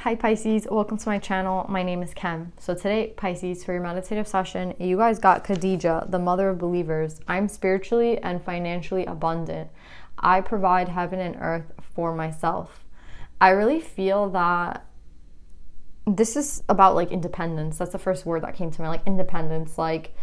Hi Pisces, welcome to my channel. My name is Kim. So today, Pisces, for your meditative session, you guys got Khadija, the mother of believers. I'm spiritually and financially abundant. I provide heaven and earth for myself. I really feel that this is about like independence. That's the first word that came to me, like independence. Like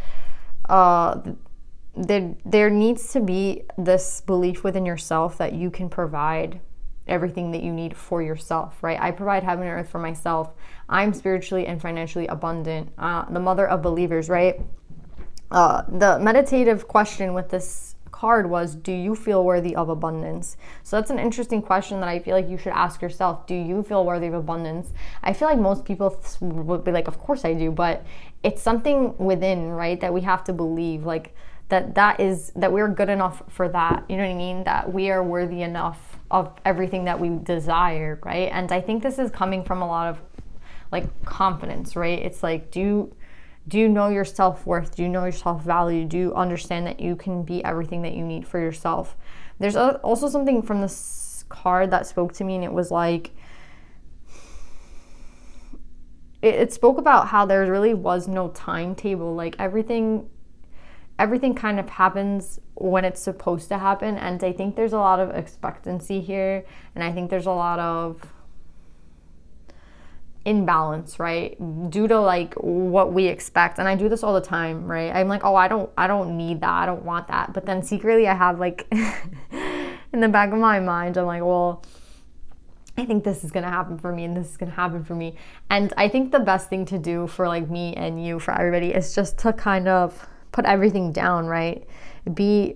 there needs to be this belief within yourself that you can provide everything that you need for yourself, right? I provide heaven and earth for myself. I'm spiritually and financially abundant. The mother of believers, right? The meditative question with this card was, do you feel worthy of abundance? So that's an interesting question that I feel like you should ask yourself. Do you feel worthy of abundance? I feel like most people would be like, of course I do, but it's something within, right, that we have to believe, like that we're good enough for that. You know what I mean? That we are worthy enough of everything that we desire, right? And I think this is coming from a lot of like confidence, right? It's like, do you know your self-worth? Do you know your self-value? Do you understand that you can be everything that you need for yourself? There's also something from this card that spoke to me, and it was like, it spoke about how there really was no timetable. Like everything kind of happens when it's supposed to happen. And I think there's a lot of expectancy here. And I think there's a lot of imbalance, right? Due to like what we expect. And I do this all the time, right? I'm like, oh, I don't need that. I don't want that. But then secretly I have like in the back of my mind, I'm like, well, I think this is going to happen for me and this is going to happen for me. And I think the best thing to do for like me and you, for everybody, is just to kind of put everything down, right? Be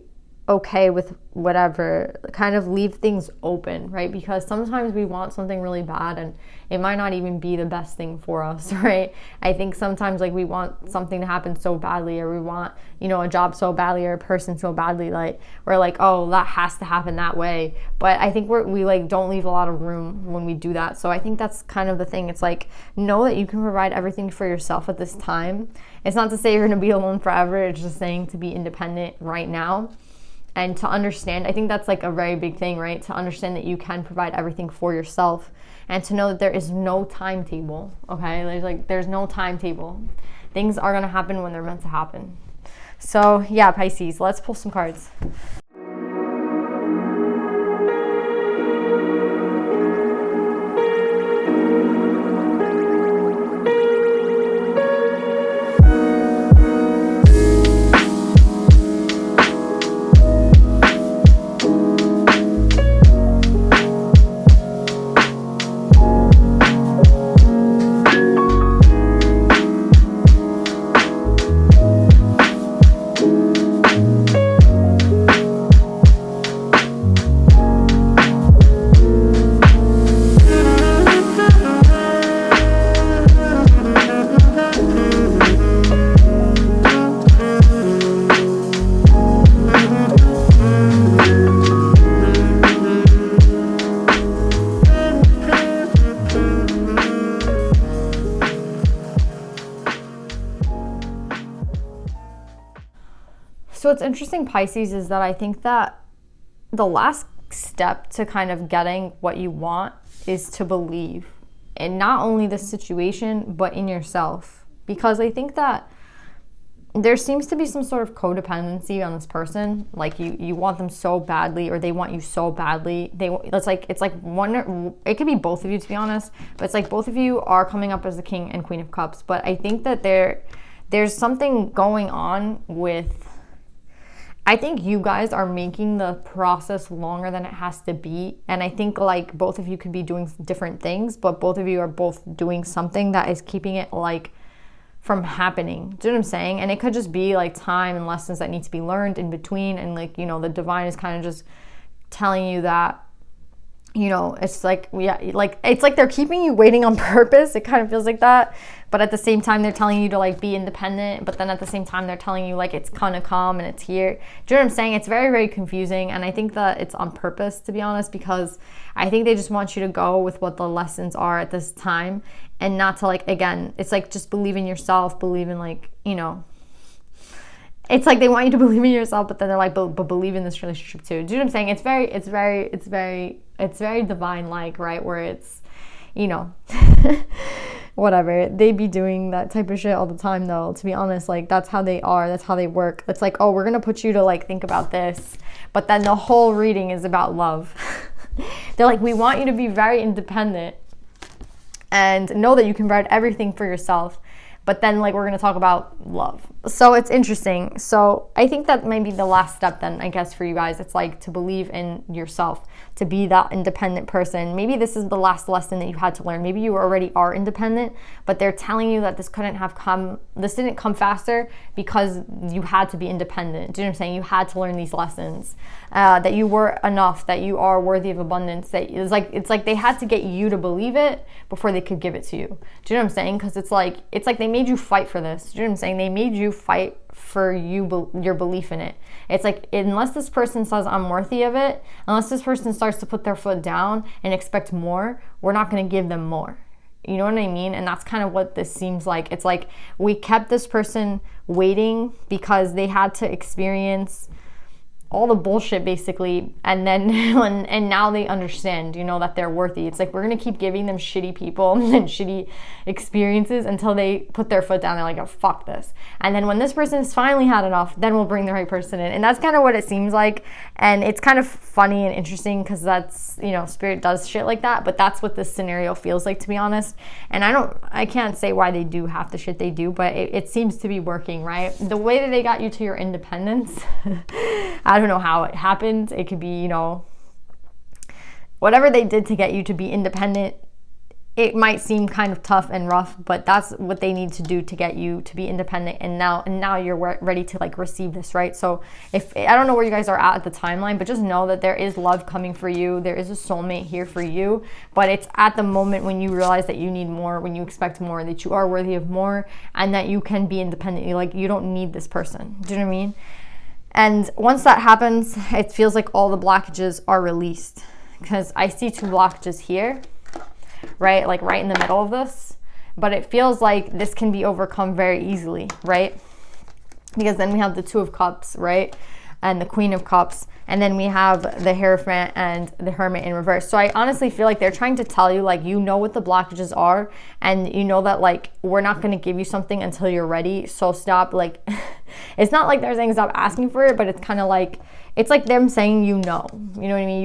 okay with whatever, kind of leave things open, right? Because sometimes we want something really bad and it might not even be the best thing for us, right? I think sometimes like we want something to happen so badly, or we want, you know, a job so badly, or a person so badly, like we're like, oh, that has to happen that way. But I think we like don't leave a lot of room when we do that. So I think that's kind of the thing. It's like, know that you can provide everything for yourself at this time. It's not to say you're going to be alone forever. It's just saying to be independent right now. And to understand, I think that's like a very big thing, right? To understand that you can provide everything for yourself, and to know that there is no timetable, okay? There's no timetable. Things are gonna happen when they're meant to happen. So yeah, Pisces, let's pull some cards. So what's interesting, Pisces, is that I think that the last step to kind of getting what you want is to believe in not only the situation, but in yourself. Because I think that there seems to be some sort of codependency on this person. Like you want them so badly, or they want you so badly. It's like one, it could be both of you, to be honest, but it's like both of you are coming up as the King and Queen of Cups. But I think that there's something going on with, I think you guys are making the process longer than it has to be. And I think like both of you could be doing different things, but both of you are both doing something that is keeping it like from happening. Do you know what I'm saying? And it could just be like time and lessons that need to be learned in between. And like, you know, the divine is kind of just telling you that, you know, it's like, yeah, like it's like they're keeping you waiting on purpose. It kind of feels like that. But at the same time, they're telling you to like be independent. But then at the same time, they're telling you like it's gonna come and it's here. Do you know what I'm saying? It's very, very confusing. And I think that it's on purpose, to be honest, because I think they just want you to go with what the lessons are at this time, and not to like, again, it's like just believe in yourself, believe in like, you know, it's like they want you to believe in yourself, but then they're like, but believe in this relationship too. Do you know what I'm saying? It's very divine-like, right? Where it's, you know, Whatever. They be doing that type of shit all the time though, to be honest. Like, that's how they are. That's how they work. It's like, oh, we're going to put you to like think about this. But then the whole reading is about love. They're like, we want you to be very independent and know that you can write everything for yourself. But then like we're going to talk about love. So it's interesting. So I think that might be the last step then, I guess, for you guys. It's like to believe in yourself, to be that independent person. Maybe this is the last lesson that you had to learn. Maybe you already are independent, but they're telling you that this didn't come faster because you had to be independent. Do you know what I'm saying? You had to learn these lessons, that you were enough, that you are worthy of abundance. That it's like they had to get you to believe it before they could give it to you. Do you know what I'm saying? Because it's like they made you fight for this. Do you know what I'm saying? They made you fight for your belief in it. It's like, unless this person says I'm worthy of it, unless this person starts to put their foot down and expect more, we're not going to give them more. You know what I mean? And that's kind of what this seems like. It's like we kept this person waiting because they had to experience all the bullshit basically, and then and now they understand, you know, that they're worthy. It's like we're gonna keep giving them shitty people and shitty experiences until they put their foot down. They're like, oh, fuck this. And then when this person's finally had enough, then we'll bring the right person in. And that's kind of what it seems like. And it's kind of funny and interesting because that's, you know, spirit does shit like that, but that's what this scenario feels like, to be honest. And I can't say why they do half the shit they do, but it seems to be working, right? The way that they got you to your independence, I don't know how it happened. It could be, you know, whatever they did to get you to be independent. It might seem kind of tough and rough, but that's what they need to do to get you to be independent. And now you're ready to like receive this, right? So if I don't know where you guys are at the timeline, but just know that there is love coming for you. There is a soulmate here for you, but it's at the moment when you realize that you need more, when you expect more, that you are worthy of more, and that you can be independent. Like, you don't need this person. Do you know what I mean? And once that happens, it feels like all the blockages are released, because I see 2 blockages here, right? Like right in the middle of this. But it feels like this can be overcome very easily, right? Because then we have the 2 of Cups, right? And the Queen of Cups. And then we have the Hierophant and the Hermit in reverse. So I honestly feel like they're trying to tell you, like, you know what the blockages are, and you know that, like, we're not going to give you something until you're ready. So stop, like, it's not like they're saying stop asking for it, but it's kind of like, it's like them saying, you know what I mean?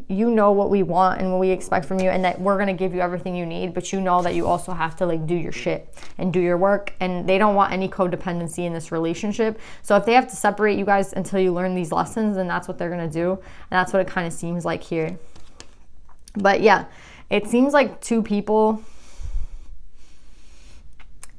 You know what we want and what we expect from you, and that we're going to give you everything you need, but you know that you also have to like do your shit and do your work. And they don't want any codependency in this relationship. So if they have to separate you guys until you learn these lessons, then that's what they're going to do. And that's what it kind of seems like here. But yeah, it seems like 2 people.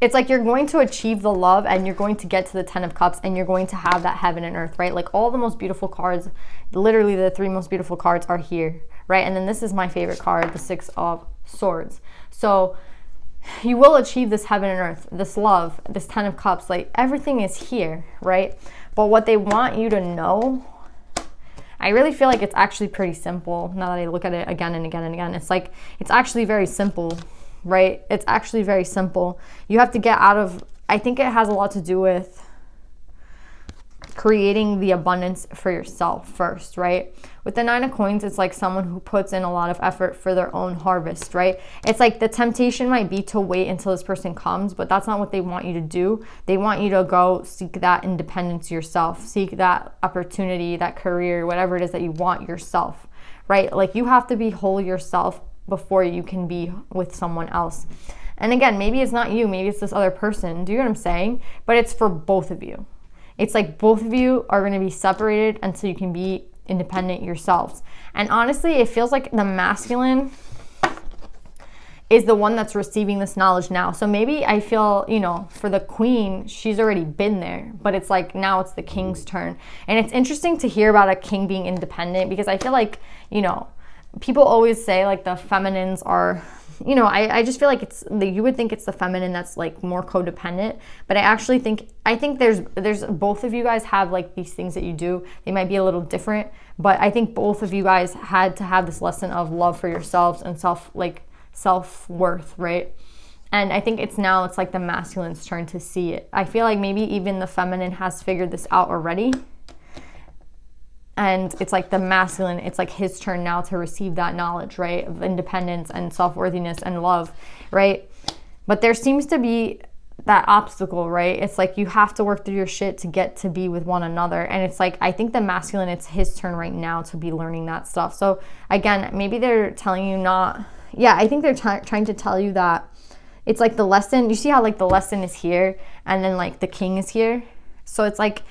It's like you're going to achieve the love, and you're going to get to the 10 of Cups, and you're going to have that heaven and earth, right? Like all the most beautiful cards, literally the 3 most beautiful cards are here, right? And then this is my favorite card, the 6 of Swords. So you will achieve this heaven and earth, this love, this 10 of Cups, like everything is here, right? But what they want you to know, I really feel like it's actually pretty simple now that I look at it again and again and again. It's like, it's actually very simple, right? It's actually very simple. You have to get out of, I think it has a lot to do with creating the abundance for yourself first, right? With the 9 of Coins, it's like someone who puts in a lot of effort for their own harvest, right? It's like the temptation might be to wait until this person comes, but that's not what they want you to do. They want you to go seek that independence yourself, seek that opportunity, that career, whatever it is that you want yourself, right? Like you have to be whole yourself before you can be with someone else. And again, maybe it's not you, maybe it's this other person. Do you know what I'm saying? But it's for both of you. It's like both of you are going to be separated until you can be independent yourselves. And honestly, it feels like the masculine is the one that's receiving this knowledge now. So maybe I feel, you know, for the Queen, she's already been there, but it's like now it's the King's turn. And it's interesting to hear about a king being independent, because I feel like, you know, people always say like the feminines are, you know, I just feel like it's, you would think it's the feminine that's like more codependent, but I actually think, there's both of you guys have like these things that you do. They might be a little different, but I think both of you guys had to have this lesson of love for yourselves and self-worth, right? And I think it's like the masculine's turn to see it. I feel like maybe even the feminine has figured this out already. And it's like the masculine, it's like his turn now to receive that knowledge, right? Of independence and self-worthiness and love, right? But there seems to be that obstacle, right? It's like you have to work through your shit to get to be with one another. And it's like, I think the masculine, it's his turn right now to be learning that stuff. So again, maybe they're telling you not, I think they're trying to tell you that it's like the lesson, you see how like the lesson is here and then like the king is here. So it's like,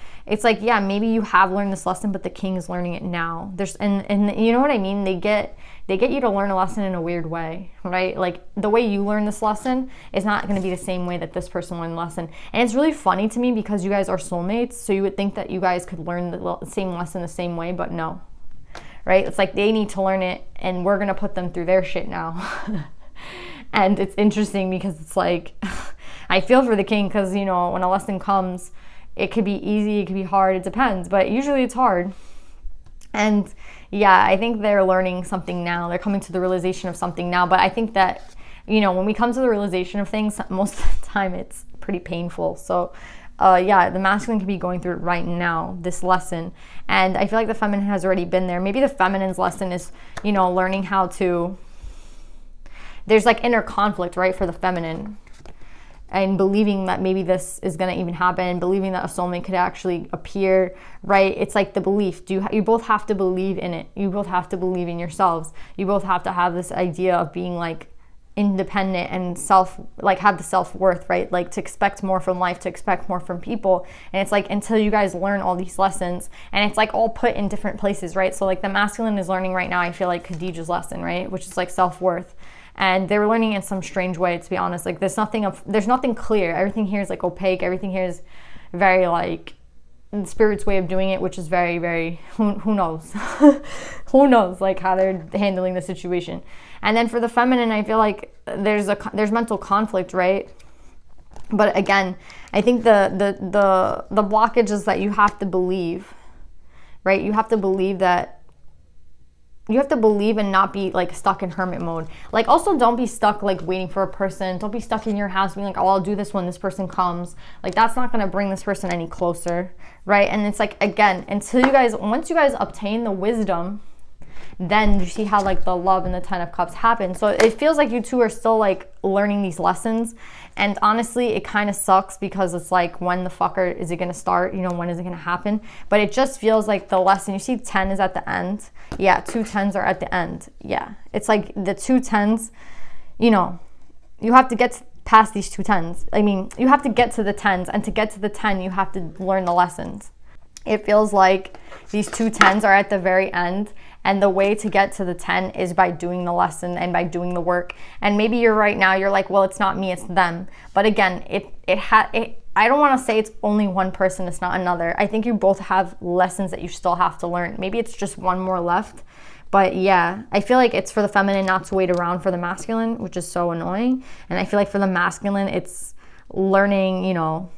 yeah, maybe you have learned this lesson, but the king is learning it now. And you know what I mean? They get you to learn a lesson in a weird way, right? Like the way you learn this lesson is not going to be the same way that this person learned the lesson. And it's really funny to me because you guys are soulmates. So you would think that you guys could learn the same lesson the same way, but no, right? It's like they need to learn it and we're going to put them through their shit now. And it's interesting because it's like, I feel for the king because, you know, when a lesson comes, it could be easy, it could be hard, it depends, but usually it's hard. And yeah, I think they're learning something now. They're coming to the realization of something now. But I think that, you know, when we come to the realization of things, most of the time it's pretty painful. So yeah, the masculine can be going through it right now, this lesson. And I feel like the feminine has already been there. Maybe the feminine's lesson is, you know, learning how to, there's like inner conflict, right, for the feminine. And believing that maybe this is going to even happen, believing that a soulmate could actually appear, right? It's like the belief. You both have to believe in it. You both have to believe in yourselves. You both have to have this idea of being like independent and have the self-worth, right? Like to expect more from life, to expect more from people. And it's like until you guys learn all these lessons, and it's like all put in different places, right? So like the masculine is learning right now, I feel like Khadijah's lesson, right? Which is like self-worth. And they're learning in some strange way, to be honest. Like there's nothing clear. Everything here is like opaque. Everything here is very like the spirit's way of doing it, which is very, very, who knows? Who knows like how they're handling the situation. And then for the feminine, I feel like there's mental conflict, right? But again, I think the blockage is that you have to believe, right? You have to believe that. You have to believe and not be like stuck in hermit mode. Like also don't be stuck like waiting for a person. Don't be stuck in your house being like, oh, I'll do this when this person comes. Like that's not going to bring this person any closer, right? And it's like, again, once you guys obtain the wisdom, then you see how like the love and the 10 of cups happen. So it feels like you two are still like learning these lessons. And honestly, it kind of sucks because it's like, when the fucker is it going to start? You know, when is it going to happen? But it just feels like the lesson, you see 10 is at the end. Yeah, 2 10s are at the end. Yeah, it's like the 2 10s, you know, you have to get past these 2 10s. I mean, you have to get to the 10s, and to get to the 10, you have to learn the lessons. It feels like these 2 10s are at the very end, and the way to get to the 10 is by doing the lesson and by doing the work. And maybe you're right now, you're like, well, it's not me, it's them. But again, I don't want to say it's only one person, it's not another. I think you both have lessons that you still have to learn. Maybe it's just one more left. But yeah, I feel like it's for the feminine not to wait around for the masculine, which is so annoying. And I feel like for the masculine, it's learning, you know,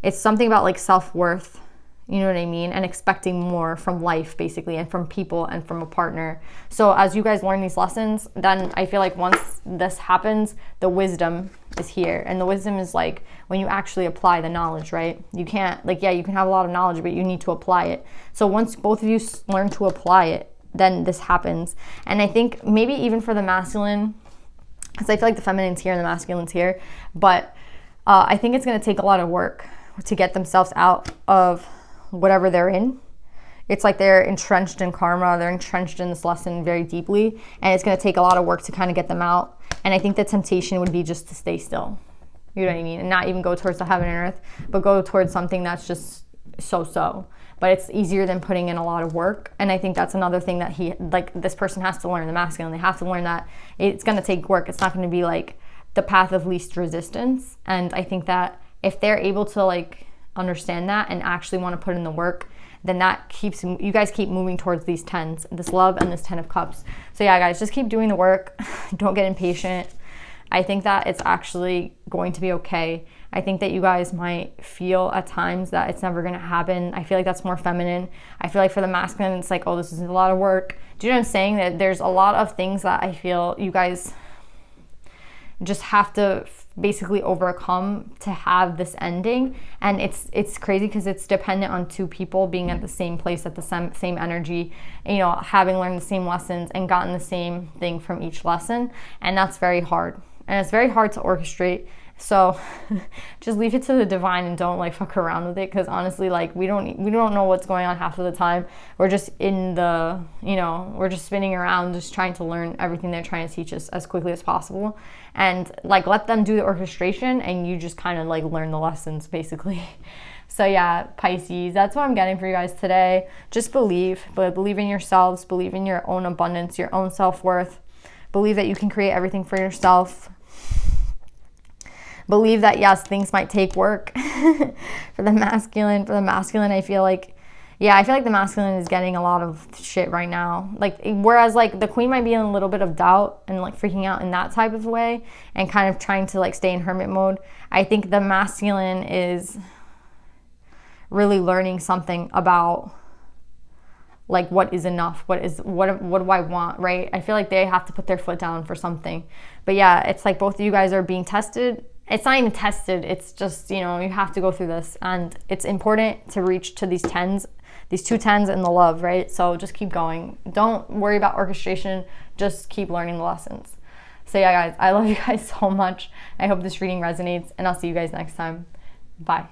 it's something about like self-worth, you know what I mean? And expecting more from life, basically, and from people and from a partner. So as you guys learn these lessons, then I feel like once this happens, the wisdom is here. And the wisdom is like when you actually apply the knowledge, right? You can't, like, yeah, you can have a lot of knowledge, but you need to apply it. So once both of you learn to apply it, then this happens. And I think maybe even for the masculine, because I feel like the feminine's here and the masculine's here, but I think it's going to take a lot of work to get themselves out of whatever they're in. It's like they're entrenched in karma, they're entrenched in this lesson very deeply, and it's going to take a lot of work to kind of get them out. And I think the temptation would be just to stay still, you know what I mean, and not even go towards the heaven and earth, but go towards something that's just so. But it's easier than putting in a lot of work. And I think that's another thing that this person has to learn, the masculine. They have to learn that it's going to take work. It's not going to be like the path of least resistance. And I think that if they're able to like understand that and actually want to put in the work, then that keeps you guys keep moving towards these 10s, this love and this 10 of cups. So yeah, guys, just keep doing the work. Don't get impatient. I think that it's actually going to be okay. I think that you guys might feel at times that it's never going to happen. I feel like that's more feminine. I feel like for the masculine, it's like, oh, this is a lot of work. Do you know what I'm saying? That there's a lot of things that I feel you guys just have to basically overcome to have this ending. And it's crazy because it's dependent on two people being at the same place at the same energy, you know, having learned the same lessons and gotten the same thing from each lesson. And that's very hard, and it's very hard to orchestrate. So just leave it to the divine and don't like fuck around with it, because honestly, like we don't know what's going on half of the time. We're just in the, you know, we're just spinning around just trying to learn everything they're trying to teach us as quickly as possible, and like let them do the orchestration and you just kind of like learn the lessons basically. So yeah, Pisces, that's what I'm getting for you guys today. Just believe in yourselves, believe in your own abundance, your own self-worth, believe that you can create everything for yourself. Believe that, yes, things might take work. For the masculine, I feel like the masculine is getting a lot of shit right now. Like, whereas like the queen might be in a little bit of doubt and like freaking out in that type of way and kind of trying to like stay in hermit mode, I think the masculine is really learning something about like what is enough, what do I want, right? I feel like they have to put their foot down for something. But yeah, it's like both of you guys are being tested. It's not even tested, it's just, you know, you have to go through this, and it's important to reach to these two 10s in the love, right? So just keep going. Don't worry about orchestration, just keep learning the lessons. So yeah, guys, I love you guys so much. I hope this reading resonates, and I'll see you guys next time. Bye.